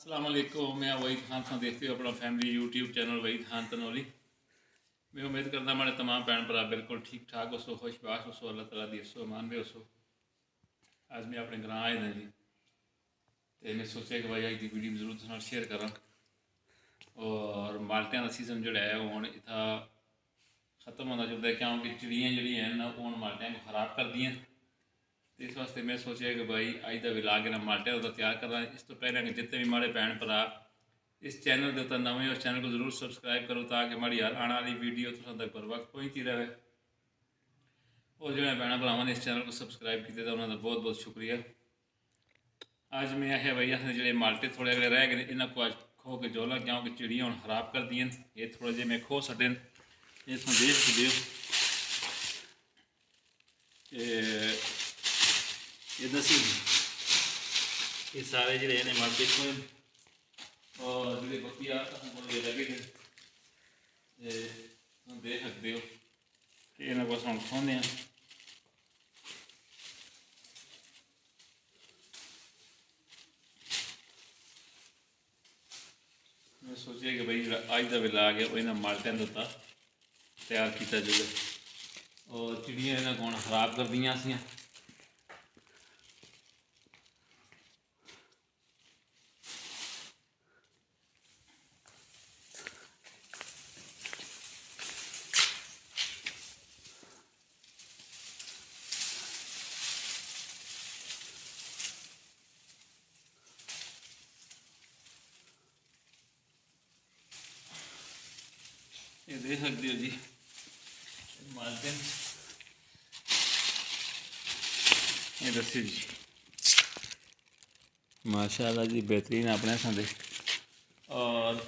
अस्सलाम वालेकुम। मैं वहीद खान सा देखते हो अपना फैमिली यूट्यूब चैनल वहीद खानतनौली। मैं उम्मीद करता हमारे तमाम भैन भरा बिल्कुल ठीक ठाक हो खुशबाश हो अल्लाह ताला दी सो मान भी हो। अज मैं अपने ग्रां आए जी तो मैं सोचा कि भाई अज की वीडियो जरूर तुम शेयर करा। और माल्टियां का सीजन जोड़ा है हूँ इतना खत्म होता चलता है क्योंकि चिड़ियाँ जड़ियाँ हैं हूँ माल्टियां को खराब कर दियाँ। तो इस वास्ते मैं सोचा कि भाई अज का विलाग ना माल्टियां का तैयार करा। इस तो पहले जितने भी माड़े भैन भरा इस चैनल के उत्तर नवे उस चैनल को जरूर सबसक्राइब करो ताकि हमारी हर आने वाली वीडियो तुम तक बर वक्त पहुँचती रहे। और जो भैन भरावान ने इस चैनल को सबसक्राइब किया तो उन्होंने बहुत बहुत शुक्रिया। अज मैं आया भाई अस जो माल्टे थोड़े अगले रह गए इन्हों को अज खो के जोला क्योंकि चिड़ियाँ हम खराब कर दियाँ। ये थोड़े जे मैं खो सटे ये तुम देख सकते हो। ये दसी ये सारे जो माल्टे खो और जो बकरिया लगे थे देख सकते हो कि इन्हों को हम खोने मैं सोचा कि भाई अज का विलाग है वो इन्होंने माल्टियां के उत्ता तैयार किया जाए। और चिड़ियाँ इन्होंने कौन खराब कर दियाँ सी। ये देख सकते हो जी माल्टे ये दसी जी माशाल्लाह जी बेहतरीन अपने संदे। और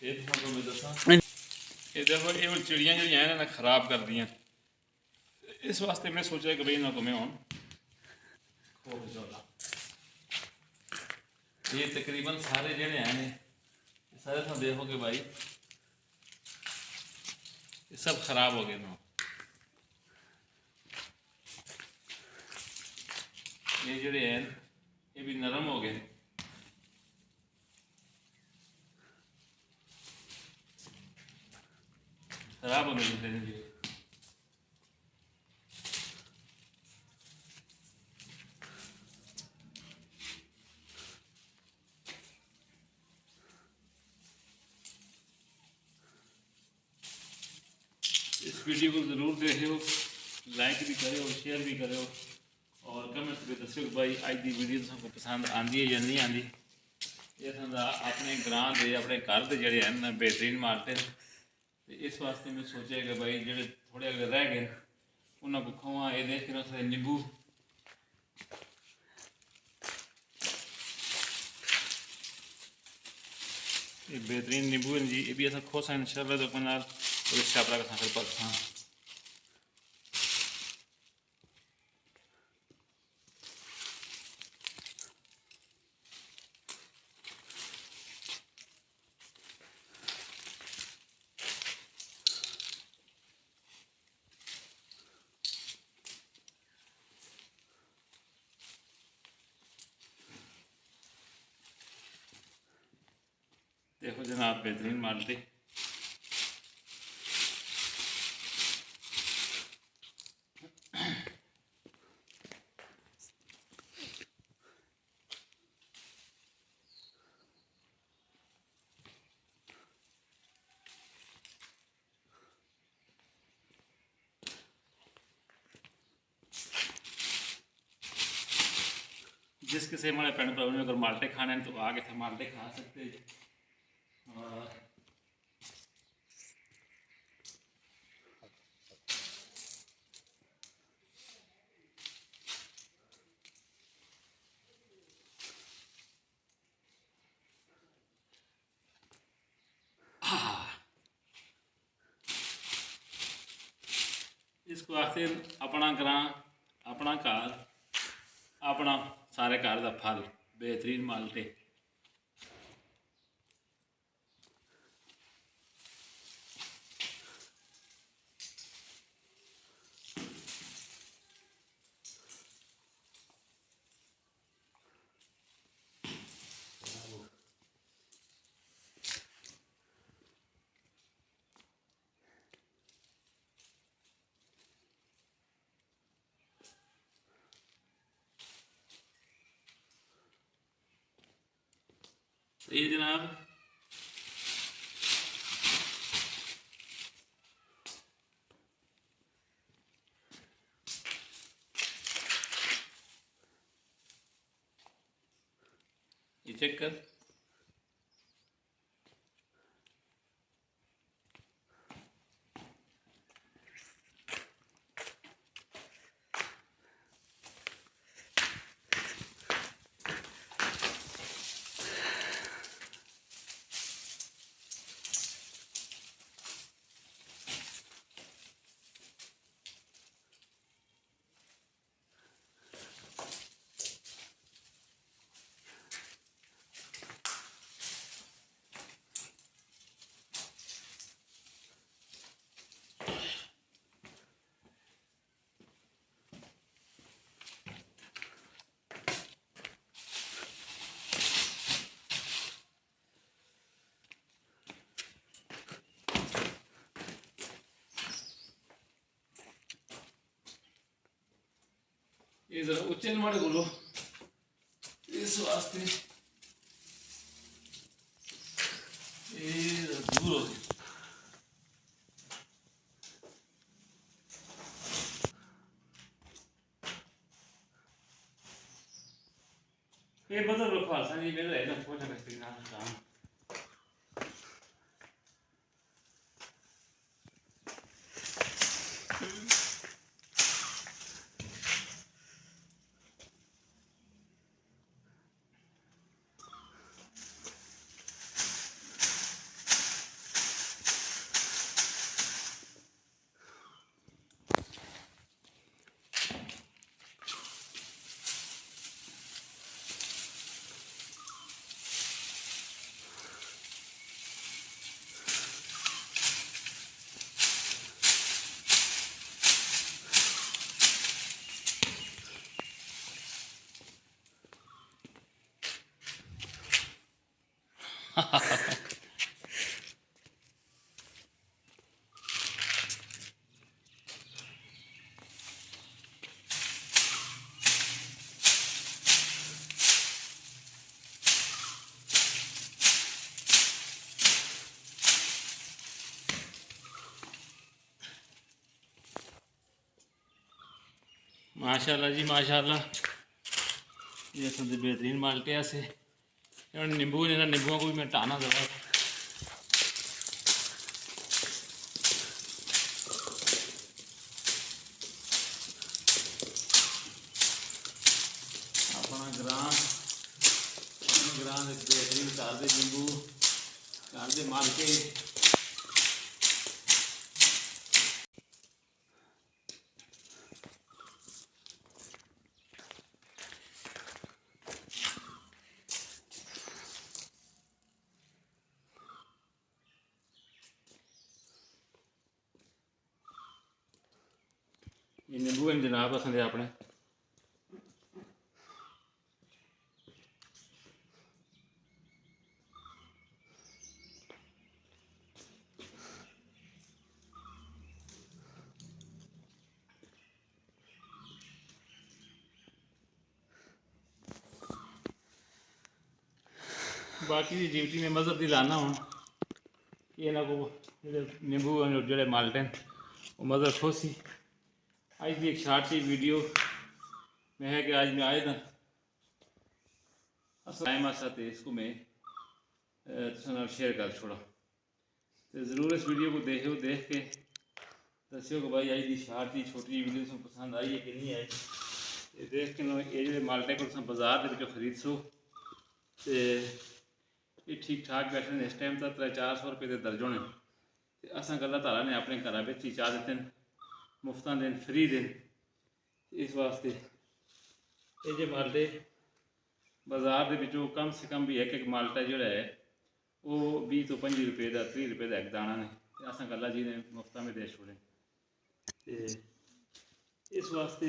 ये तो मैं दसा ये देखो ये चिड़ियाँ जो हैं इन्होंने खराब कर दियाँ। इस वास्ते मैं सोचा कि भाई इन्हों को मैं हूँ खो चौला ये तकरीबन सारे जड़े हैं सारे तुम देखोगे भाई ये सब खराब हो गए ना। ये जड़े हैं ये भी नरम हो गए। खराब होने लगते हैं जी। इस वीडियो को ज़रूर देखो, लाइक भी करो, शेयर भी करो और कमेंट्स में दसो कि भाई अज की वीडियो तुमको पसंद आती है या नहीं आती। ये समझा अपने ग्रां के अपने घर के जोड़े हैं बेहतरीन माल्टे। तो इस वास्ते मैं सोचा कि भाई जो थोड़े अगले रह गए उन्होंने को खोवा ये देख के नींबू ये बेहतरीन नींबू हैं जी। ये भी ऐसा खोसा इंशाल्लाह तो अपना छापरा का फिर पक्का देखो जनाब बेहतरीन माल्टे। जिस किसी हमारे भैन भराओं ने अगर माल्टे खाने हैं तो आके थे माल्टे खा सकते हैं। और इसको आखिर अपना ग्रां अपना घर अपना सारे घर का फल बेहतरीन माल्टे। सही है जनाब। ये चेक कर। ये जरा उच्चे माड़े बोलो इस वास्ते ये दूर हो गए। ये बदल लो खासा नहीं मेरा है ना छोटा करते ना काम। माशाल्लाह जी माशाल्लाह। ये सब बेहतरीन माल्टे ऐसे नींबू ने नींबुओं को भी मैं टाना जरा। अपना ग्रां एक बेहतरीन घर के नींबू घर के माल्टे। ये नींबू हैं जनाब असें अपने बाकी दी ड्यूटी में मजहब की लाना हूँ ये ना को नींबू जोड़े माल्टे वो मजहब खोसी आज की एक शार्ट सी वीडियो में है कि आज मैं आए था टाइम आसा तो इसको मैं शेयर कर छोड़ा तो ज़रूर इस वीडियो को देख के दस्यो कि भाई आज की शार्ट की छोटी वीडियो तुम पसंद आई है कि नहीं आई। ये देख के ये जो माल्टे को तुम बाजार के खरीद सो तो ये ठीक ठाक बैठे इस टाइम तक 300-400 रुपये के दर्जन है। तो असा गल्ला तारा ने अपने घर में ही चाह देते मुफ्ता देन फ्री देन। इस वास्ते ये जो माल्टे बाजार के विचों कम से कम भी एक माल्टा जोड़ा है वो 20 तो 25 रुपये का 30 रुपये का एक दाना ने असा गल्ला जी ने मुफ्ता में दे छोड़े। इस वास्ते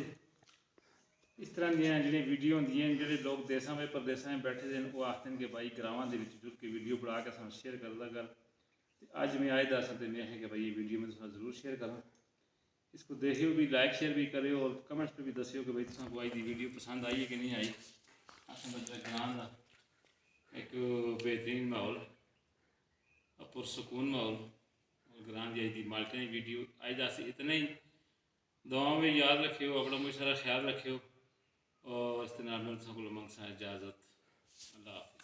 इस तरह दी वीडियो होंगे जो लोग देशों में प्रदेशों में बैठे हैं वो आखते हैं कि भाई ग्रावां के जुड़ के वीडियो बना के सानू शेयर करदा कर। अज मैं आए दस तो मैं है कि भाई ये वीडियो मैं ज़रूर शेयर करा। इसको देखियो भी लाइक शेयर भी करो और कमेंट्स पे भी दसियो कि भाई तुम को आज की वीडियो पसंद आई है कि नहीं आई। असें बच्चा ग्रां दा एक बेहतरीन माहौल और पुरसकून माहौल और ग्रां दी अज दी माल्टें दी वीडियो अज दा असीं इतने ही दुआओं में याद रखियो अपना बहुत सारा ख्याल रखियो और इस नाल में तुसां कोलों मंगसां इजाज़त अल्लाह हाफिज़।